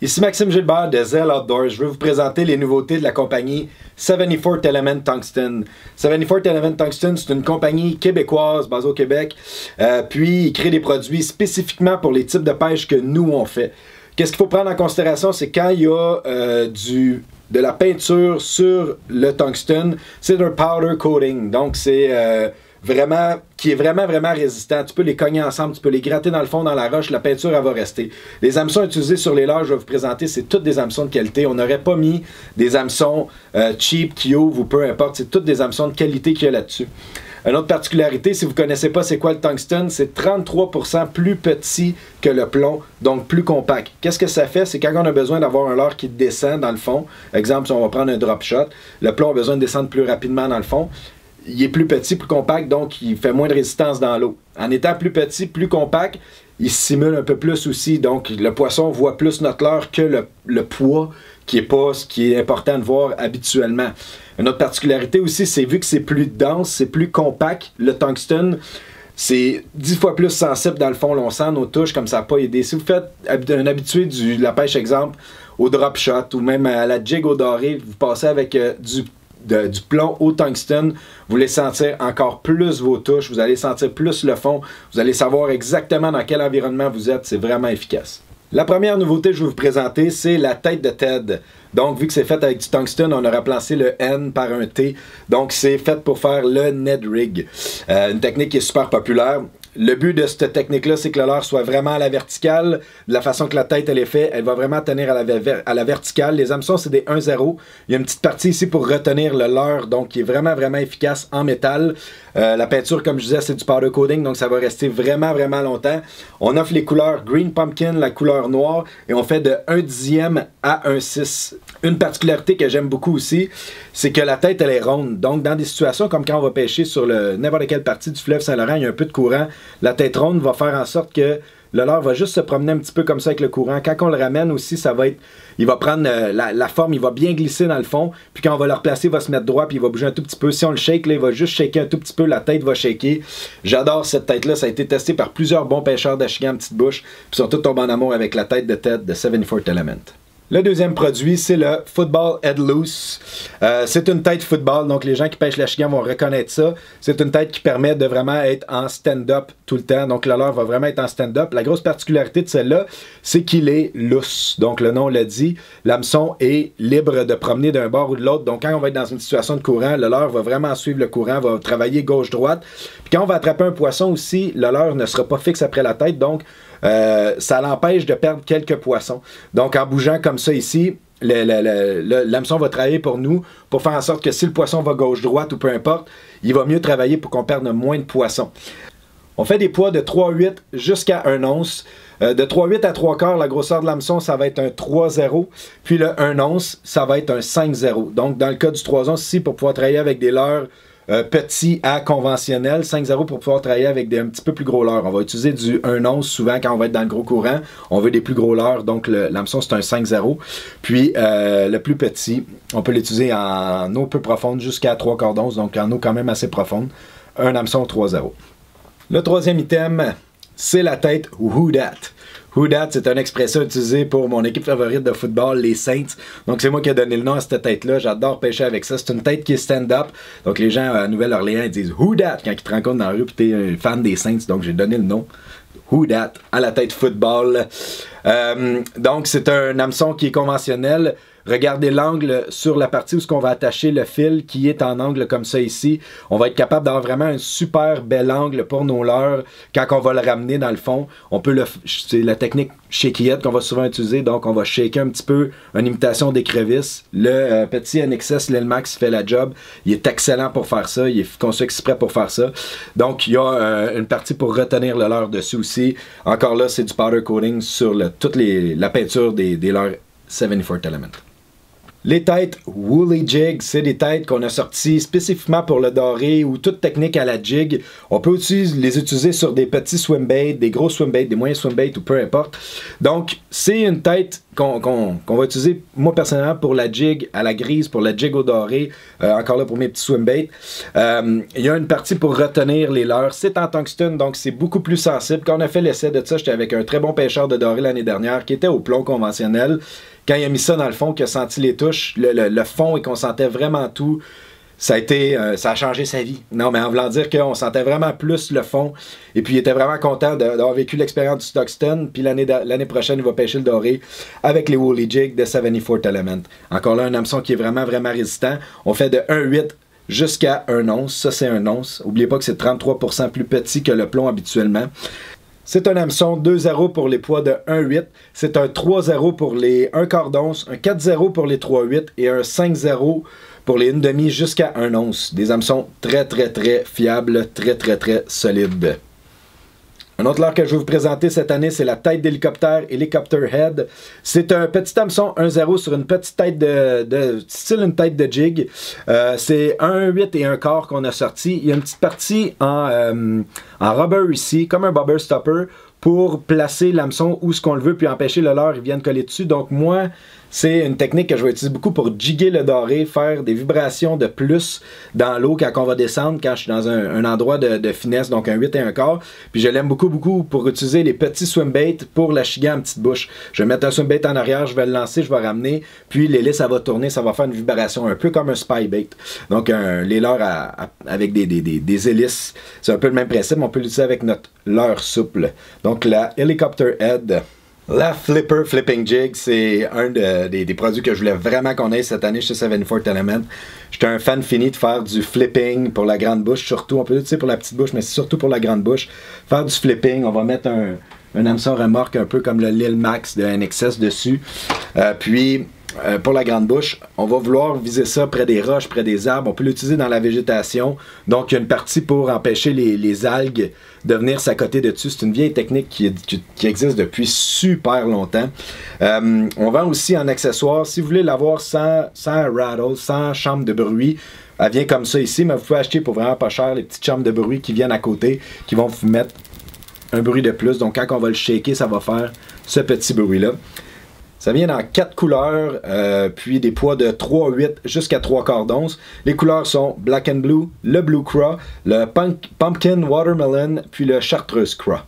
Ici Maxime Gilbert de Zell Outdoors. Je vais vous présenter les nouveautés de la compagnie 74th Element Tungsten. 74th Element Tungsten, c'est une compagnie québécoise basée au Québec. Puis, ils créent des produits spécifiquement pour les types de pêche que nous, on fait. Qu'est-ce qu'il faut prendre en considération? C'est quand il y a de la peinture sur le tungsten, c'est un powder coating. Donc, c'est qui est vraiment résistant. Tu peux les cogner ensemble, tu peux les gratter dans le fond, dans la roche, la peinture, elle va rester. Les hameçons utilisés sur les leurres, je vais vous présenter, c'est toutes des hameçons de qualité. On n'aurait pas mis des hameçons cheap qui ouvrent ou peu importe. C'est toutes des hameçons de qualité qu'il y a là-dessus. Une autre particularité, si vous ne connaissez pas c'est quoi le tungstène, c'est 33% plus petit que le plomb, donc plus compact. Qu'est-ce que ça fait? C'est quand on a besoin d'avoir un leurre qui descend dans le fond. Exemple, si on va prendre un drop shot, le plomb a besoin de descendre plus rapidement dans le fond. Il est plus petit, plus compact, donc il fait moins de résistance dans l'eau. En étant plus petit, plus compact, il simule un peu plus aussi. Donc le poisson voit plus notre leurre que le poids, qui est pas ce qui est important de voir habituellement. Une autre particularité aussi, c'est vu que c'est plus dense, c'est plus compact, le tungstène, c'est 10 fois plus sensible dans le fond. On sent nos touches comme ça n'a pas aidé. Si vous faites un habitué de la pêche, exemple, au drop shot ou même à la jig au doré, vous passez avec du plomb au tungstène, vous allez sentir encore plus vos touches, vous allez sentir plus le fond, vous allez savoir exactement dans quel environnement vous êtes, c'est vraiment efficace. La première nouveauté que je vais vous présenter, c'est la tête de Ted. Donc, vu que c'est fait avec du tungstène, on a remplacé le N par un T. Donc, c'est fait pour faire le Ned Rig. Une technique qui est super populaire. Le but de cette technique-là, c'est que le leurre soit vraiment à la verticale. De la façon que la tête elle est faite, elle va vraiment tenir à la verticale. Les hameçons, c'est des 1-0. Il y a une petite partie ici pour retenir le leurre, donc qui est vraiment efficace en métal. La peinture, comme je disais, c'est du powder coating, donc ça va rester vraiment longtemps. On offre les couleurs Green Pumpkin, la couleur noire, et on fait de 1/10 à 1/6. Une particularité que j'aime beaucoup aussi, c'est que la tête, elle est ronde. Donc, dans des situations comme quand on va pêcher sur n'importe quelle partie du fleuve Saint-Laurent, il y a un peu de courant, la tête ronde va faire en sorte que le leurre va juste se promener un petit peu comme ça avec le courant. Quand on le ramène aussi, il va prendre la forme, il va bien glisser dans le fond. Puis quand on va le replacer, il va se mettre droit, puis il va bouger un tout petit peu. Si on le shake, là, il va juste shaker un tout petit peu, la tête va shaker. J'adore cette tête-là, ça a été testé par plusieurs bons pêcheurs d'Achigan en petite bouche. Puis ils sont tous tombés en amour avec la tête de Ted de 74th Element. Le deuxième produit, c'est le Football Head Loose. C'est une tête football, donc les gens qui pêchent l'Achigan vont reconnaître ça. C'est une tête qui permet de vraiment être en stand-up tout le temps, donc le leurre va vraiment être en stand-up. La grosse particularité de celle-là, c'est qu'il est loose. Donc le nom l'a dit, l'hameçon est libre de promener d'un bord ou de l'autre. Donc quand on va être dans une situation de courant, le leurre va vraiment suivre le courant, va travailler gauche-droite. Puis quand on va attraper un poisson aussi, le leurre ne sera pas fixe après la tête, donc ça l'empêche de perdre quelques poissons. Donc en bougeant comme ça ici, l'hameçon va travailler pour nous pour faire en sorte que si le poisson va gauche-droite ou peu importe, il va mieux travailler pour qu'on perde moins de poissons. On fait des poids de 3,8 jusqu'à 1 once. De 3,8 à 3/4, la grosseur de l'hameçon, ça va être un 3,0. Puis le 1 once, ça va être un 5,0. Donc dans le cas du 3 onces ici, pour pouvoir travailler avec des leurres petit à conventionnel, 5,0 pour pouvoir travailler avec un petit peu plus gros leurres. On va utiliser du 1 once souvent quand on va être dans le gros courant. On veut des plus gros leurres, donc l'hameçon c'est un 5,0. Puis le plus petit, on peut l'utiliser en eau peu profonde jusqu'à 3/4 d'once, donc en eau quand même assez profonde. Un hameçon 3,0. Le troisième item, c'est la tête Who Dat. Who Dat, c'est une expression utilisée pour mon équipe favorite de football, les Saints. Donc c'est moi qui ai donné le nom à cette tête-là. J'adore pêcher avec ça. C'est une tête qui est stand-up. Donc les gens à Nouvelle-Orléans ils disent Who Dat quand ils te rencontrent dans la rue et tu es un fan des Saints. Donc j'ai donné le nom. Who Dat à la tête football. Donc c'est un hameçon qui est conventionnel. Regardez l'angle sur la partie où on va attacher le fil qui est en angle comme ça ici. On va être capable d'avoir vraiment un super bel angle pour nos leurres quand on va le ramener dans le fond. C'est la technique shakeette qu'on va souvent utiliser. Donc on va shaker un petit peu une imitation d'écrevisse. Le petit NXS Lilmax fait la job. Il est excellent pour faire ça. Il est conçu exprès pour faire ça. Donc il y a une partie pour retenir le leurre dessus aussi. Encore là, c'est du powder coating sur toute la peinture des leurres 74th Element. Les têtes Woolly Jig, c'est des têtes qu'on a sorties spécifiquement pour le doré ou toute technique à la jig. On peut aussi les utiliser sur des petits swimbaits, des gros swimbaits, des moyens swimbaits ou peu importe. Donc, c'est une tête qu'on va utiliser, moi personnellement, pour la jig à la grise, pour la jig au doré, encore là pour mes petits swimbaits. Il y a une partie pour retenir les leurres. C'est en tungstène, donc c'est beaucoup plus sensible. Quand on a fait l'essai de ça, j'étais avec un très bon pêcheur de doré l'année dernière qui était au plomb conventionnel. Quand il a mis ça dans le fond, qu'il a senti les touches, le fond et qu'on sentait vraiment tout, ça a changé sa vie. Non, mais en voulant dire qu'on sentait vraiment plus le fond. Et puis, il était vraiment content d'avoir vécu l'expérience du tungstène. Puis, l'année prochaine, il va pêcher le doré avec les Woolly Jig de 74th Element. Encore là, un hameçon qui est vraiment, vraiment résistant. On fait de 1,8 jusqu'à 1 once. Ça, c'est 1 once. N'oubliez pas que c'est 33% plus petit que le plomb habituellement. C'est un hameçon 2-0 pour les poids de 1,8. C'est un 3-0 pour les 1/4 d'once, un 4-0 pour les 3,8 et un 5-0 pour les 1/2 jusqu'à 1 once. Des hameçons très, très, très fiables, très, très, très solides. Un autre leurre que je vais vous présenter cette année, c'est la tête d'hélicoptère Helicopter Head. C'est un petit hameçon 1-0 sur une petite tête style une tête de jig. C'est 1,8 et 1/4 qu'on a sorti. Il y a une petite partie en rubber ici, comme un bobber stopper, pour placer l'hameçon où ce qu'on le veut, puis empêcher le leurre, il vient de coller dessus. Donc moi, c'est une technique que je vais utiliser beaucoup pour jigger le doré, faire des vibrations de plus dans l'eau quand on va descendre, quand je suis dans un endroit de finesse, donc un 8 et 1/4. Puis je l'aime beaucoup, beaucoup pour utiliser les petits swimbaits pour la chiguer en petite bouche. Je vais mettre un swimbait en arrière, je vais le lancer, je vais ramener, puis l'hélice, ça va tourner, ça va faire une vibration un peu comme un spy-bait. Donc les leurres avec des hélices, c'est un peu le même principe, on peut l'utiliser avec notre leurre souple. Donc la Helicopter Head. La Flipper Flipping Jig, c'est un des produits que je voulais vraiment qu'on ait cette année chez 74th Element. J'étais un fan fini de faire du flipping pour la grande bouche, surtout. On peut l'utiliser pour la petite bouche, mais c'est surtout pour la grande bouche. Faire du flipping, on va mettre un hameçon remorque un peu comme le Lil Max de NXS dessus. Pour la grande bouche, on va vouloir viser ça près des roches, près des arbres. On peut l'utiliser dans la végétation. Donc, il y a une partie pour empêcher les algues de venir s'accoter dessus. C'est une vieille technique qui existe depuis super longtemps. On vend aussi en accessoire. Si vous voulez l'avoir sans rattle, sans chambre de bruit, elle vient comme ça ici, mais vous pouvez acheter pour vraiment pas cher les petites chambres de bruit qui viennent à côté, qui vont vous mettre un bruit de plus. Donc, quand on va le shaker, ça va faire ce petit bruit-là. Ça vient dans 4 couleurs, puis des poids de 3,8 jusqu'à 3/4 d'once. Les couleurs sont Black and Blue, le Blue Craw, le Pumpkin Watermelon, puis le Chartreuse Craw.